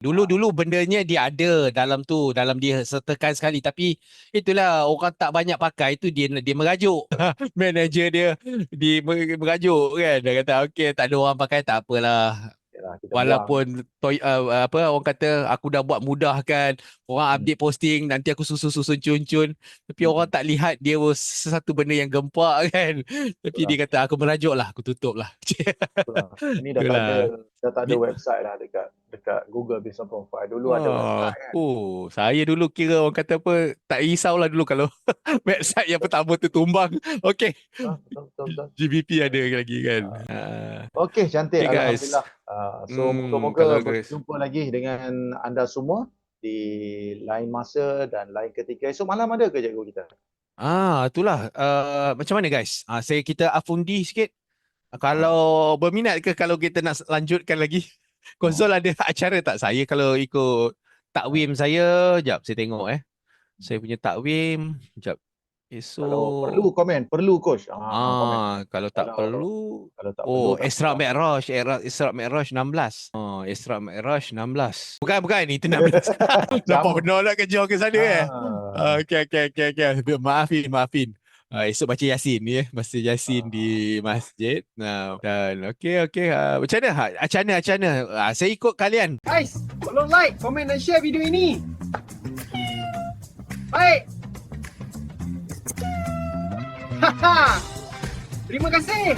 Dulu-dulu bendanya dia ada dalam tu, dalam dia sertakan sekali. Tapi itulah orang tak banyak pakai tu dia merajuk. Manager dia merajuk kan. Dia kata okey tak ada orang pakai tak apalah. Yalah, kita buang. Walaupun apa orang kata aku dah buat mudah kan. Orang Hmm. update posting nanti aku susun-susun cun-cun. Tapi orang Hmm. tak lihat dia sesuatu benda yang gempak kan. Tapi dia Itulah, kata aku merajuk lah, aku tutup lah. itulah. Ini Itulah. dah tak ada website lah dekat dekat Google Business Profile. Dulu ada Oh, website kan. saya dulu kira orang kata apa, tak risaulah dulu kalau website yang pertama tu tumbang. Okey, Betul, betul, betul. GBP ada lagi kan. Ah, Uh, Okey, cantik. okay guys. Alhamdulillah. So, Kalau moga-moga guys. berjumpa lagi dengan anda semua di lain masa dan lain ketika. Esok malam ada ke cikgu kita? Itulah. Macam mana guys? Kita afundi sikit. Ah, Kalau berminat ke kalau kita nak lanjutkan lagi? ah, Konsul ada acara tak? Saya kalau ikut ah. takwim saya, jap saya tengok Saya punya takwim, jap. Kalau Esok perlu komen, perlu coach. Komen. Kalau tak Kalau perlu, kalau tak perlu tak Isra apalah. Mi'raj, Isra Mi'raj 16. Isra Mi'raj 16. Bukan itu 16. Nampak Jam. benar nak kejar ke sana Ah, Okey. Maafin. Esok baca Yasin baca Yasin ah. di masjid. Dan okey. Macam mana? Acana. Saya ikut kalian. Guys, tolong like, komen dan share video ini. Baik. Haha. Terima kasih.